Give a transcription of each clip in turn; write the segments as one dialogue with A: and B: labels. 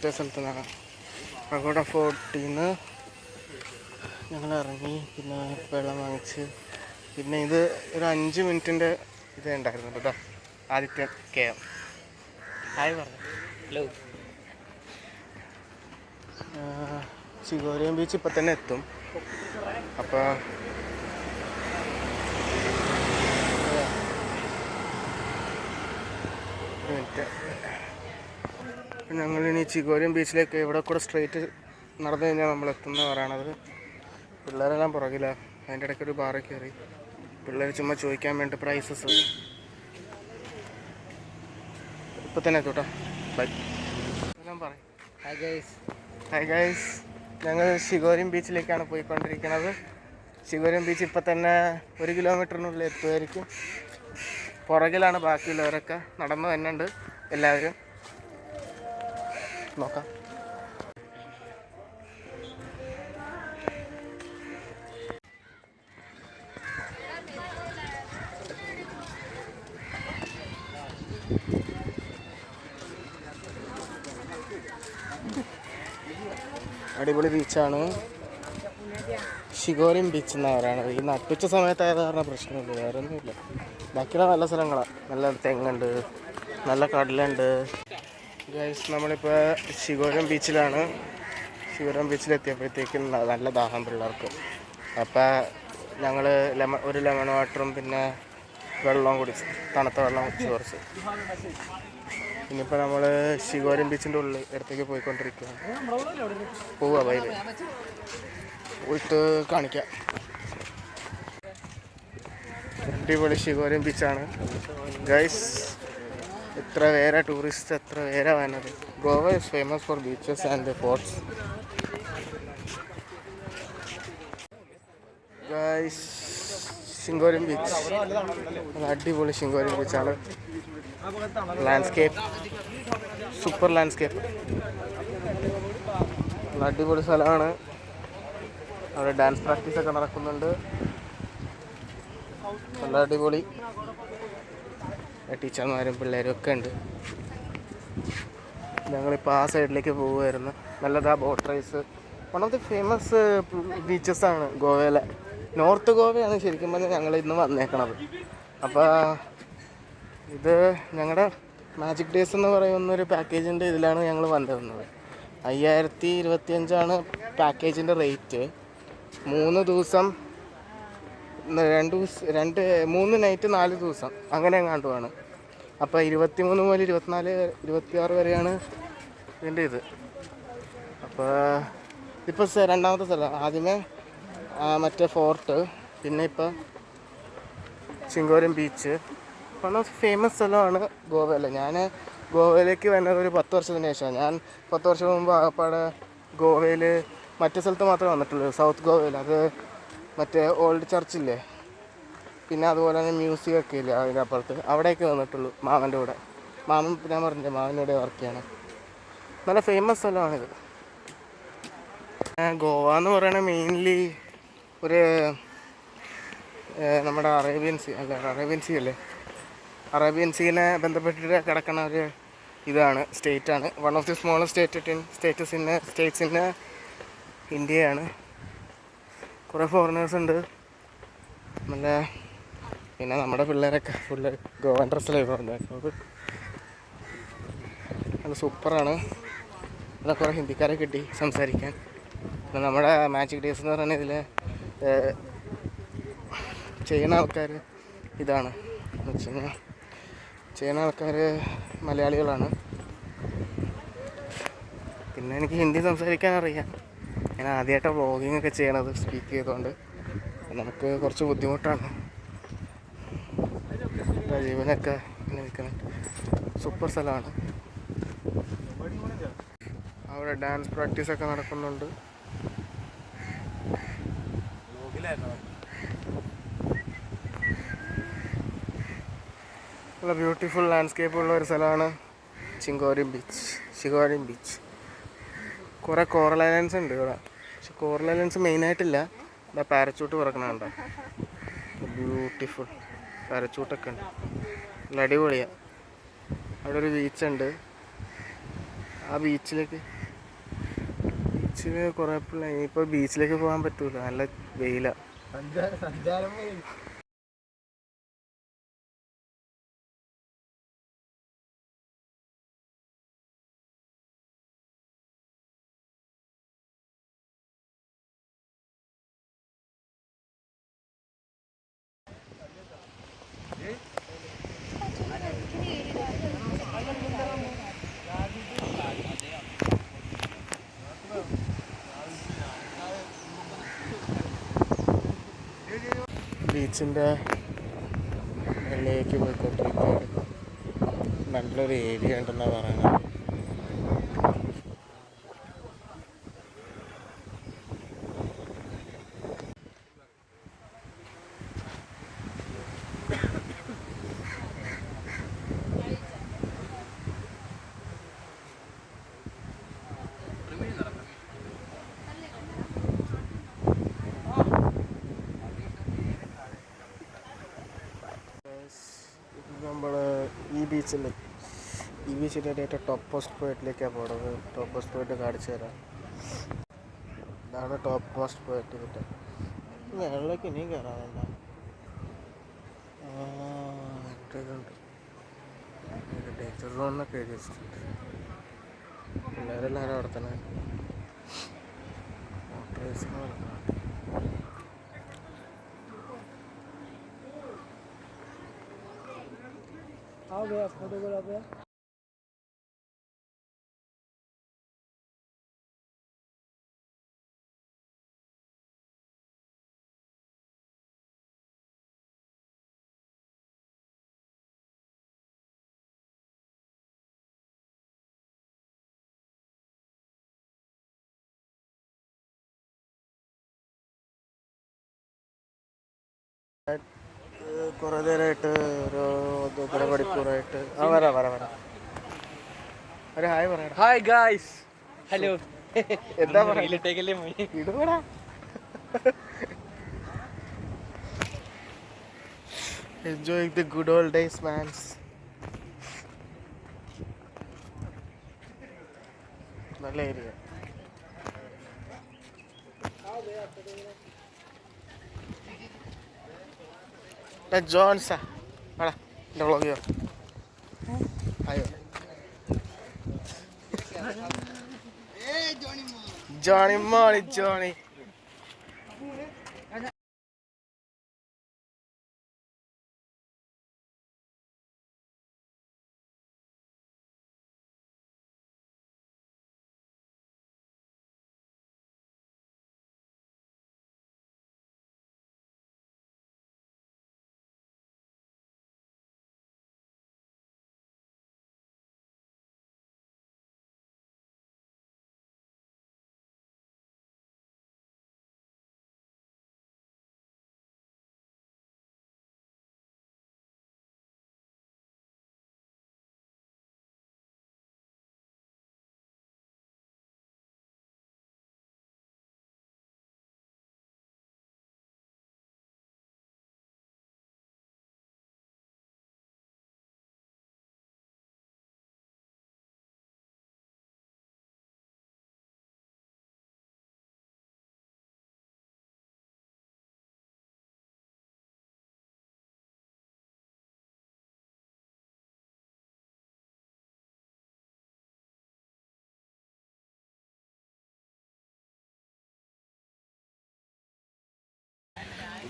A: മറ്റേ സ്ഥലത്ത് നിന്നാണ്. പഗോഡ ഫോർട്ടിൽ നിന്ന് ഞങ്ങൾ ഇറങ്ങി, പിന്നെ വെള്ളം വാങ്ങിച്ച്, പിന്നെ ഇത് ഒരു 5 മിനിറ്റിൻ്റെ ഇതേ ഉണ്ടായിരുന്നു കേട്ടോ. ആദിത്യൻ KM ഹായ് പറഞ്ഞു. ഹലോ. ചിഗോരിയം ബീച്ച് ഇപ്പം തന്നെ എത്തും. അപ്പോൾ ഞങ്ങളിനി ചിഗോരിയം ബീച്ചിലേക്ക് ഇവിടെ കൂടെ സ്ട്രെയിറ്റ് നടന്നു കഴിഞ്ഞാൽ നമ്മൾ എത്തുന്ന പറയണത്. പിള്ളേരെല്ലാം പുറകില്ല. അതിൻ്റെ ഇടയ്ക്ക് ഒരു ബാറിൽ കയറി പിള്ളേർ ചുമ്മാ ചോദിക്കാൻ വേണ്ടി പ്രൈസസ്. ഇപ്പം തന്നെ എത്തൂട്ടോ. ബൈ. എല്ലാം പറയും. ഹായ് ഗൈസ്, ഞങ്ങൾ ചിഗോരിയം ബീച്ചിലേക്കാണ് പോയിക്കൊണ്ടിരിക്കുന്നത്. ചിഗോരിയം ബീച്ച് ഇപ്പം തന്നെ 1 കിലോമീറ്ററിനുള്ളിൽ എത്തുമായിരിക്കും. പുറകിലാണ് ബാക്കിയുള്ളവരൊക്കെ. നടന്നു തന്നെയുണ്ട് എല്ലാവരും. നോക്കാം. അടിപൊളി ബീച്ചാണ് ചിഗോരിയം ബീച്ച് എന്നാണ് പറയുന്നത്. ഈ നട്ടുച്ച സമയത്തായത് കാരണം പ്രശ്നമില്ല, വേറെ ഒന്നുമില്ല. ബാക്കിയുള്ള നല്ല സ്ഥലങ്ങളാണ്. നല്ല തെങ്ങുണ്ട്, നല്ല കടലുണ്ട്. ഗൈസ്, നമ്മളിപ്പോൾ ചിഗോരിയം ബീച്ചിലാണ്. ചിഗോരിയം ബീച്ചിലെത്തിയപ്പോഴത്തേക്കും നല്ല ദാഹം പിള്ളേർക്ക്. അപ്പോൾ ഞങ്ങൾ ഒരു ലെമൺ വാട്ടറും പിന്നെ വെള്ളവും കുടിച്ച്, തണുത്ത വെള്ളം കുടിച്ച് കുറച്ച്. ഇനിയിപ്പോൾ നമ്മൾ ചിഗോരിയം ബീച്ചിൻ്റെ അടുത്തേക്ക് പോയിക്കൊണ്ടിരിക്കുകയാണ്. പോവുക വൈകിട്ട് പോയിട്ട് കാണിക്കാം. അടിപൊളി ചിഗോരിയം ബീച്ചാണ് ഗൈസ്. എത്ര പേരാ ടൂറിസ്റ്റ്, എത്ര പേരാ വേണ്ടത്. Goa is famous for beaches and forts. Guys, ചിഗോരിയം ബീച്ച് അടിപൊളി ചിഗോരിയം ബീച്ചാണ്. Landscape, super landscape. അടിപൊളി സ്ഥലമാണ്. അവിടെ ഡാൻസ് പ്രാക്ടീസൊക്കെ നടക്കുന്നുണ്ട്. നല്ല അടിപൊളി ടീച്ചർമാരും പിള്ളേരും ഒക്കെ ഉണ്ട്. ഞങ്ങളിപ്പോൾ ആ സൈഡിലേക്ക് പോവുമായിരുന്നു. നല്ലതാ boat rides. One of the famous ബീച്ചസാണ് ഗോവയിലെ. നോർത്ത് ഗോവയാണ് ശരിക്കും പറഞ്ഞാൽ ഞങ്ങൾ ഇന്ന് വന്നേക്കണത്. അപ്പോൾ ഇത് ഞങ്ങളുടെ മാജിക് ഡേയ്സ് എന്ന് പറയുന്നൊരു പാക്കേജിൻ്റെ ഇതിലാണ് ഞങ്ങൾ വന്നിരുന്നത്. 5025 പാക്കേജിൻ്റെ റേറ്റ്. 3 ദിവസം 3 നൈറ്റ് 4 ദിവസം അങ്ങനെ എങ്ങാണ്ടുമാണ്. അപ്പോൾ 23 മുതൽ 24 26 വരെയാണ് ഇതിൻ്റെ ഇത്. അപ്പോൾ ഇപ്പോൾ രണ്ടാമത്തെ സ്ഥലം. ആദ്യമേ മറ്റേ ഫോർട്ട്, പിന്നെ ഇപ്പോൾ ചിഗോരിയം ബീച്ച്. വൺ ഓഫ് ഫേമസ് സ്ഥലമാണ് ഗോവയിൽ. ഞാൻ ഗോവയിലേക്ക് വന്നത് ഒരു 10 വർഷത്തിന് ശേഷമാണ്. ഞാൻ 10 വർഷം മുമ്പ് ആകപ്പാടെ ഗോവയിൽ മറ്റേ സ്ഥലത്ത് മാത്രമേ വന്നിട്ടുള്ളൂ, സൗത്ത് ഗോവയിൽ. അത് മറ്റേ ഓൾഡ് ചർച്ചില്ലേ, പിന്നെ അതുപോലെ തന്നെ മ്യൂസിയം ഒക്കെ ഇല്ലേ അതിൻ്റെ അപ്പുറത്ത്, അവിടെയൊക്കെ വന്നിട്ടുള്ളൂ മാമൻ്റെ കൂടെ. മാമൻ ഞാൻ പറഞ്ഞില്ലേ മാമൻ്റെ കൂടെ വർക്ക് ചെയ്യണം. നല്ല ഫേമസ് സ്ഥലമാണിത്. ഗോവ എന്ന് പറയുന്നത് മെയിൻലി ഒരു നമ്മുടെ അറേബ്യൻ സീനെ ബന്ധപ്പെട്ടിട്ട് കിടക്കുന്ന ഒരു ഇതാണ്, സ്റ്റേറ്റാണ്. One of the smallest states in ഇന്ത്യയാണ്. കുറേ ഫോറിനേഴ്സ് ഉണ്ട്. നല്ല പിന്നെ നമ്മുടെ പിള്ളേരൊക്കെ ഫുള്ള് ഗോവൻ ഡ്രസ്സിലായി പോകുന്നത്. നല്ല സൂപ്പറാണ്. അവിടെ കുറേ ഹിന്ദിക്കാരെ കിട്ടി സംസാരിക്കാൻ. പിന്നെ നമ്മുടെ മാജിക് ഡേയ്സ് എന്ന് പറയുന്നത് ഇതിൽ ചെയ്യുന്ന ആൾക്കാർ ഇതാണ് എന്ന് വെച്ച് കഴിഞ്ഞാൽ ചെയ്യുന്ന ആൾക്കാർ മലയാളികളാണ്. പിന്നെ എനിക്ക് ഹിന്ദി സംസാരിക്കാൻ അറിയാം. ഞാൻ ആദ്യമായിട്ടാണ് വ്ളോഗിങ് ഒക്കെ ചെയ്യണത് സ്പീക്ക് ചെയ്തുകൊണ്ട്. നമുക്ക് കുറച്ച് ബുദ്ധിമുട്ടാണ്. ജീവനൊക്കെ ഇങ്ങനെ നിൽക്കുന്നത്. സൂപ്പർ സ്ഥലമാണ്. അവിടെ ഡാൻസ് പ്രാക്ടീസൊക്കെ നടക്കുന്നുണ്ട്. നല്ല ബ്യൂട്ടിഫുൾ ലാൻഡ്സ്കേപ്പ് ഉള്ള ഒരു സ്ഥലമാണ് ചിഗോരിയം ബീച്ച്. കുറേ കോറൽ ഐലൻഡ്സ് ഉണ്ട് ഇവിടെ. പക്ഷെ കോറൽ ഐലൻഡ്സ് മെയിനായിട്ടില്ല. ഇവിടെ പാരച്ചൂട്ട് പറക്കണുണ്ടോ, ബ്യൂട്ടിഫുൾ പാരച്ചൂട്ടൊക്കെ ഉണ്ട്. നല്ല അടിപൊളിയാണ്. അവിടെ ഒരു ബീച്ചുണ്ട്. ആ ബീച്ചിലേക്ക് ബീച്ചിൽ കുറേ പിള്ളേർ ഇപ്പോൾ ബീച്ചിലേക്ക് പോകാൻ പറ്റൂല, നല്ല വെയിലാണ്. ബീച്ചിൻ്റെ വെള്ളയിലേക്ക് പോയിക്കൊണ്ടിരിക്കുകയാണ്. നല്ലൊരു ഏരിയ ഉണ്ടെന്നാണ് പറയുന്നത്. നമ്മൾ ഈ ബീച്ചിൻ്റെ ഏറ്റവും ടോപ്പ് മോസ്റ്റ് പോയിന്റിലേക്കാണ് പോണത്. ടോപ്പ് മോസ്റ്റ് പോയിന്റ് കാണിച്ചു തരാം. ഇതാണ് ടോപ്പ് മോസ്റ്റ് പോയിന്റ്. കിട്ടുക വെള്ളമൊക്കെ ഇനിയും കയറാറുണ്ട്. ഇതുണ്ട് ഡേഞ്ചർ സോൺ എന്നൊക്കെ എഴുതി വെച്ചിട്ടുണ്ട്. പിള്ളേരെല്ലാവരും അവിടെ തന്നെ മോട്ടോർ റേസിംഗ് നടക്കണം. आओ भैया फोटोग्राफर. കുറേ നേരമായിട്ട് ഒരു 1.5 മണിക്കൂറായിട്ട് വരാം ഒരു ഹായ് പറയാം.
B: Hi guys. ഹലോ.
A: എന്താ പറയുക? ഇടുകൂടാ. Enjoying the good old days, man. നല്ല ഏരിയ. ജോൺസാ ആടാ എൻ്റെ വ്ളോഗ് ചെയ്യോ? അയ്യോ ജോണി മോണി ജോണി.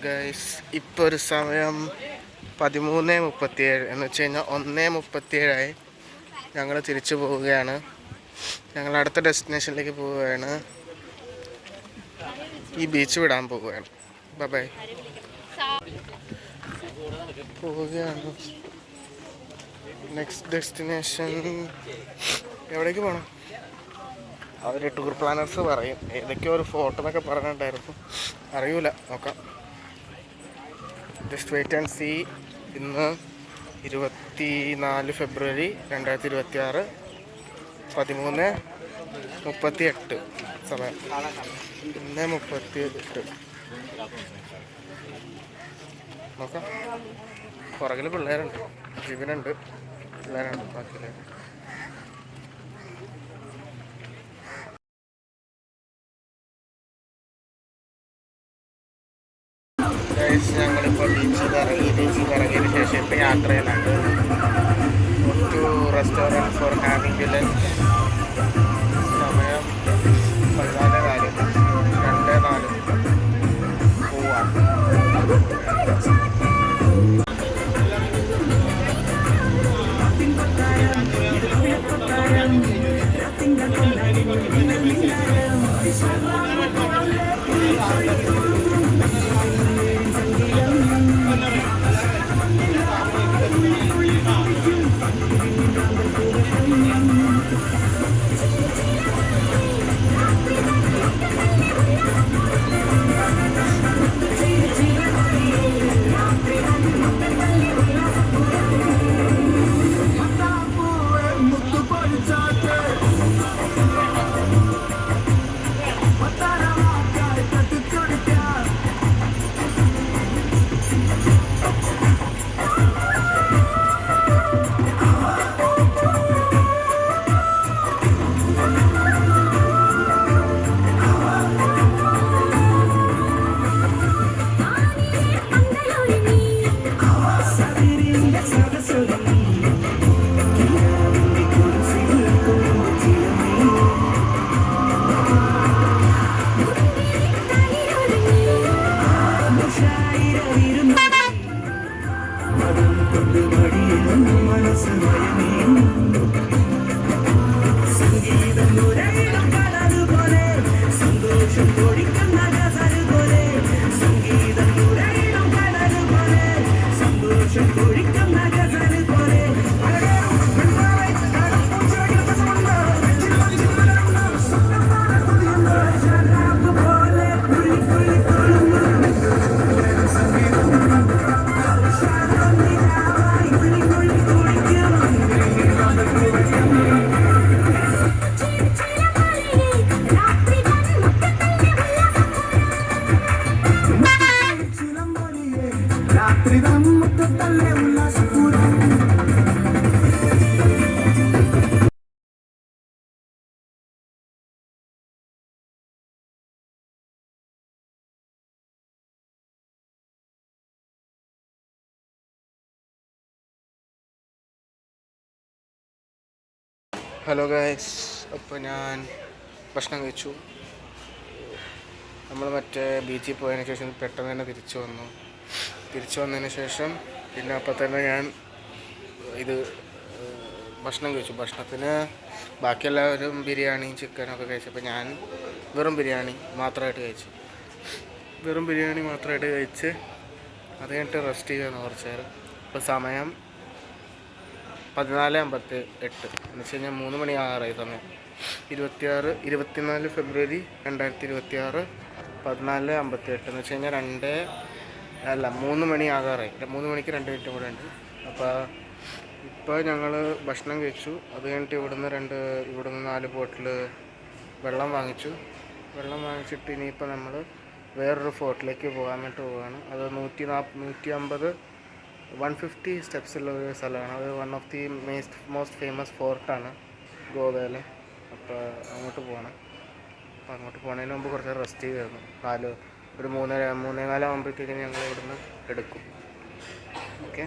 A: ഗൈസ് ഇപ്പോൾ ഒരു സമയം 13:37 എന്ന് വെച്ച് കഴിഞ്ഞാൽ 1:37 ഞങ്ങൾ തിരിച്ചു പോവുകയാണ്. ഞങ്ങൾ അടുത്ത ഡെസ്റ്റിനേഷനിലേക്ക് പോവുകയാണ്. ഈ ബീച്ച് വിടാൻ പോവുകയാണ്. ബൈ പോവുകയാണ്. നെക്സ്റ്റ് ഡെസ്റ്റിനേഷൻ എവിടേക്ക് പോകണം? അവർ ടൂർ പ്ലാനേഴ്സ് പറയും. ഏതൊക്കെയോ ഒരു ഫോട്ടോ എന്നൊക്കെ പറഞ്ഞിട്ടുണ്ടായിരുന്നു, അറിയൂല, നോക്കാം. Just wait and see. ഇന്ന് 24 ഫെബ്രുവരി 2026 13:38 സമയം. 1:38 നോക്കാം. പുറകിൽ പിള്ളേരുണ്ട്, ജീവനുണ്ട്, പിള്ളേരുണ്ട് ബാക്കിയുള്ള ഞങ്ങളിപ്പോൾ ബീച്ചിൽ ഇറങ്ങിയതിന് ശേഷം ഇപ്പോൾ യാത്രയിലുണ്ട് to restaurant for having lunch. സമയം 14:04 2:04 പോവാം. ഹലോ ഗൈസ്, അപ്പോൾ ഞാൻ ഭക്ഷണം കഴിച്ചു. നമ്മൾ മറ്റേ ബീച്ചിൽ പോയതിന് ശേഷം പെട്ടെന്ന് തന്നെ തിരിച്ചു വന്നതിന് ശേഷം പിന്നെ അപ്പം തന്നെ ഞാൻ ഭക്ഷണം കഴിച്ചു. ഭക്ഷണത്തിന് ബാക്കിയെല്ലാവരും ബിരിയാണി ചിക്കനൊക്കെ കഴിച്ചപ്പോൾ ഞാൻ വെറും ബിരിയാണി മാത്രമായിട്ട് കഴിച്ച് അത് കഴിഞ്ഞിട്ട് റെസ്റ്റ് ചെയ്യാമെന്ന് കുറച്ച് നേരം. ഇപ്പോൾ സമയം 14:58 എന്ന് വെച്ച് കഴിഞ്ഞാൽ 3 മണി ആകാറായി. സമയം 24 ഫെബ്രുവരി 2026 14:58 എന്ന് വെച്ച് കഴിഞ്ഞാൽ 3 മണി ആകാറായി. 3 മണിക്ക് 2 മിനിറ്റും കൂടെ ഉണ്ട്. അപ്പോൾ ഇപ്പോൾ ഞങ്ങൾ ഭക്ഷണം കഴിച്ചു. അത് കഴിഞ്ഞിട്ട് ഇവിടുന്ന് 4 ബോട്ടിൽ വെള്ളം വാങ്ങിച്ചിട്ട് ഇനിയിപ്പോൾ നമ്മൾ വേറൊരു ഫോർട്ടിലേക്ക് പോകാൻ വേണ്ടി പോവുകയാണ്. അത് 150 സ്റ്റെപ്സുള്ള ഒരു സ്ഥലമാണ്. അത് one of the most famous ഫോർട്ടാണ് ഗോവയിൽ. അപ്പോൾ അങ്ങോട്ട് പോകണം. അപ്പോൾ അങ്ങോട്ട് പോകുന്നതിന് മുമ്പ് കുറച്ച് റെസ്റ്റ് ചെയ്തിരുന്നു. ഒരു 3:15 ആകുമ്പോഴത്തേക്കും ഞങ്ങൾ ഇവിടുന്ന് എടുക്കും. ഓക്കെ.